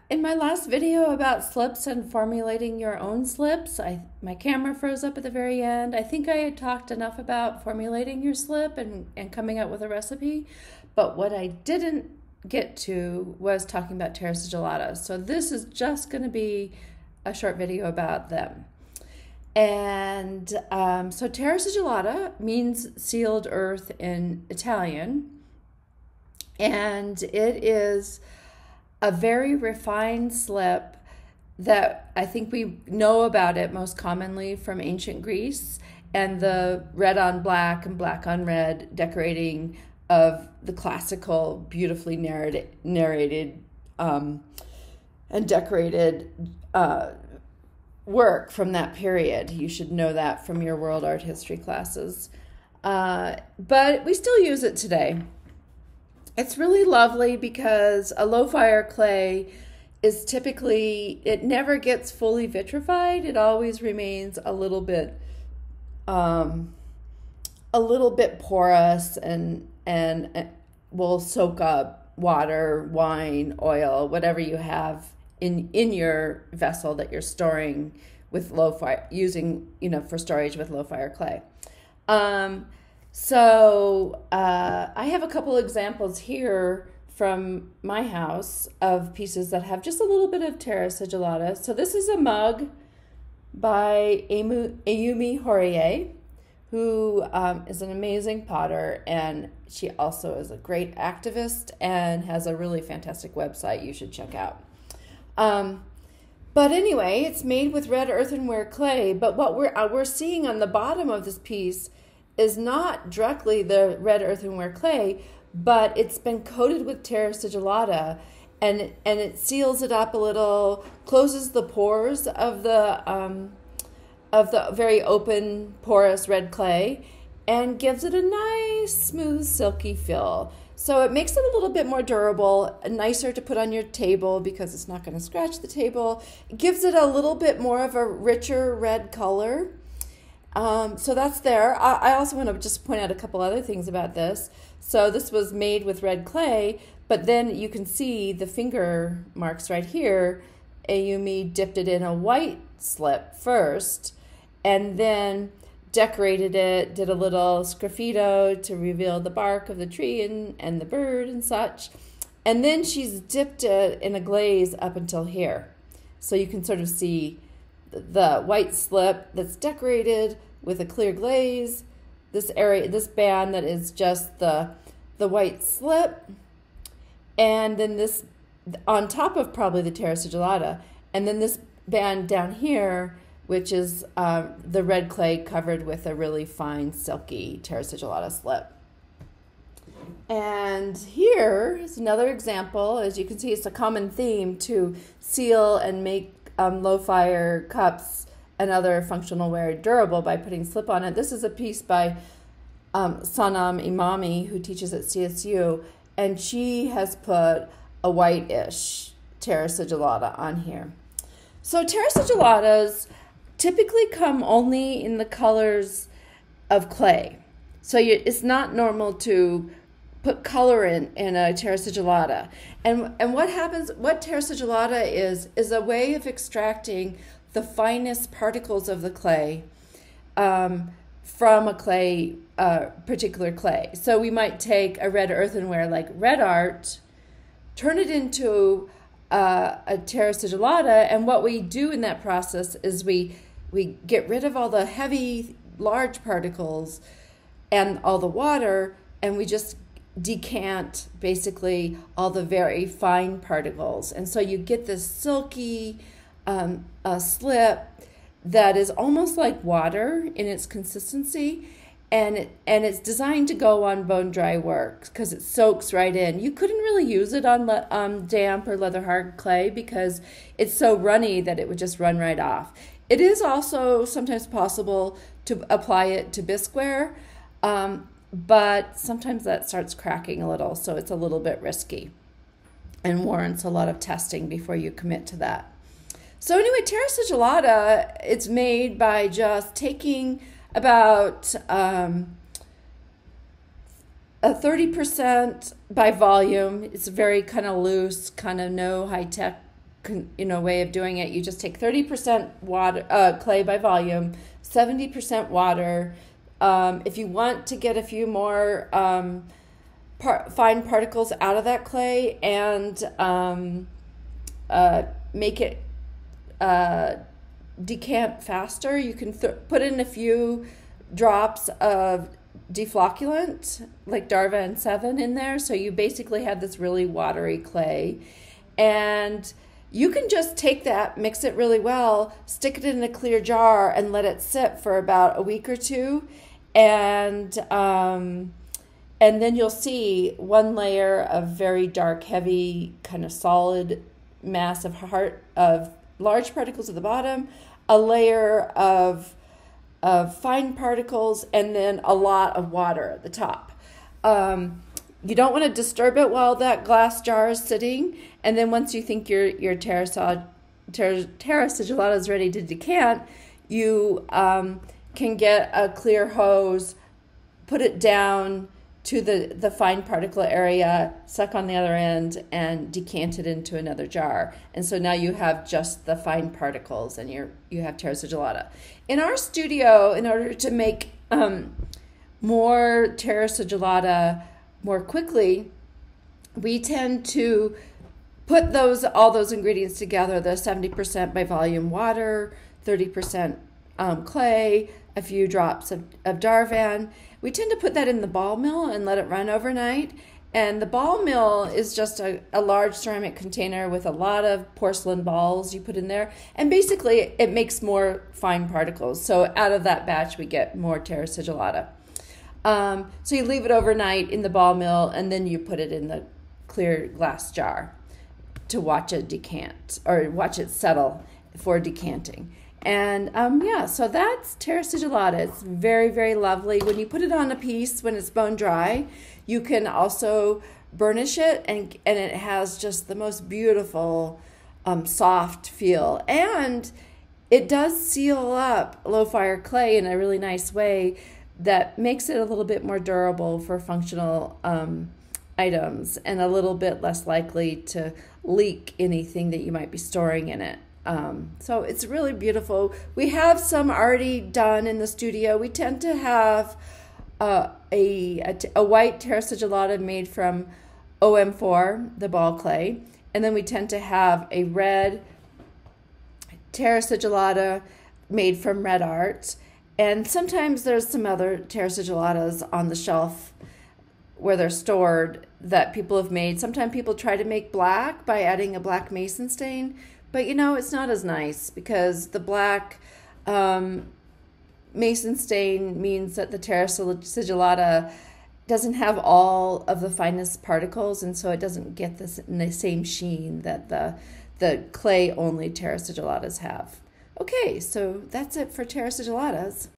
In my last video about slips and formulating your own slips, my camera froze up at the very end. I think I had talked enough about formulating your slip and coming up with a recipe, but what I didn't get to was talking about Terra sigillatas. So this is just going to be a short video about them. And so Terra sigillata means sealed earth in Italian, and it is a very refined slip that I think we know about it most commonly from ancient Greece and the red on black and black on red decorating of the classical, beautifully narrated and decorated work from that period. You should know that from your world art history classes. But we still use it today. It's really lovely because a low fire clay is typically, it never gets fully vitrified. It always remains a little bit porous and will soak up water, wine, oil, whatever you have in your vessel that you're storing with low fire, using, for storage with low fire clay. So I have a couple examples here from my house of pieces that have just a little bit of Terra sigillata. So this is a mug by Ayumi Horie, who is an amazing potter, and she also is a great activist and has a really fantastic website you should check out. But anyway, it's made with red earthenware clay, but what we're seeing on the bottom of this piece is not directly the red earthenware clay, but it's been coated with Terra sigillata, and it seals it up a little, closes the pores of the very open, porous red clay, and gives it a nice, smooth, silky feel. So it makes it a little bit more durable, nicer to put on your table because it's not going to scratch the table. It gives it a little bit more of a richer red color. So that's there. I also want to just point out a couple other things about this. So this was made with red clay, but then you can see the finger marks right here. Ayumi dipped it in a white slip first, and then decorated it, did a little sgraffito to reveal the bark of the tree and the bird and such. And then she's dipped it in a glaze up until here. So you can sort of see the white slip that's decorated with a clear glaze, this area, this band that is just the white slip, and then this on top of probably the Terra sigillata, and then this band down here, which is the red clay covered with a really fine, silky Terra sigillata slip. And here is another example. As you can see, it's a common theme to seal and make low fire cups and other functional ware durable by putting slip on it. This is a piece by Sanam Imami, who teaches at CSU, and she has put a whitish Terra sigillata on here. So Terra sigillatas typically come only in the colors of clay. So it's not normal to put color in a Terra sigillata. And what happens, what Terra sigillata is a way of extracting the finest particles of the clay from a clay, particular clay. So we might take a red earthenware like red art, turn it into a Terra sigillata, and what we do in that process is we get rid of all the heavy, large particles and all the water, and we just decant basically all the very fine particles. And so you get this silky slip that is almost like water in its consistency, and it's designed to go on bone dry work because it soaks right in. You couldn't really use it on damp or leather hard clay because it's so runny that it would just run right off. It is also sometimes possible to apply it to bisqueware, but sometimes that starts cracking a little, so it's a little bit risky and warrants a lot of testing before you commit to that. So anyway, Terra sigillata, it's made by just taking about a 30% by volume. It's very kind of loose, kind of no high-tech way of doing it. You just take 30% water, clay by volume, 70% water. If you want to get a few more fine particles out of that clay and make it decant faster, you can put in a few drops of deflocculant like Darvan 7 in there, so you basically have this really watery clay. And you can just take that, mix it really well, stick it in a clear jar and let it sit for about a week or two, and then you'll see one layer of very dark, heavy, kind of solid mass of large particles at the bottom, a layer of fine particles, and then a lot of water at the top. You don't want to disturb it while that glass jar is sitting. And then once you think your Terra sigillata is ready to decant, you can get a clear hose, put it down to the fine particle area, suck on the other end, and decant it into another jar. And so now you have just the fine particles, and you have Terra sigillata. In our studio, in order to make more Terra sigillata more quickly, we tend to put all those ingredients together, the 70% by volume water, 30% clay, a few drops of Darvan. We tend to put that in the ball mill and let it run overnight. And the ball mill is just a large ceramic container with a lot of porcelain balls you put in there. And basically, it makes more fine particles. So out of that batch, we get more Terra sigillata. So you leave it overnight in the ball mill, and then you put it in the clear glass jar to watch it decant, or watch it settle for decanting. And so that's Terra sigillata. It's very, very lovely. When you put it on a piece, when it's bone dry, you can also burnish it, and it has just the most beautiful soft feel. And it does seal up low fire clay in a really nice way that makes it a little bit more durable for functional items, and a little bit less likely to leak anything that you might be storing in it. So it's really beautiful. We have some already done in the studio. We tend to have a white Terra sigillata made from OM4, the ball clay, and then we tend to have a red Terra sigillata made from red art. And sometimes there's some other Terra sigillatas on the shelf where they're stored that people have made. Sometimes people try to make black by adding a black mason stain, but it's not as nice, because the black mason stain means that the Terra sigillata doesn't have all of the finest particles, and so it doesn't get the same sheen that the clay only Terra sigillatas have. Okay, so that's it for Terra sigillatas.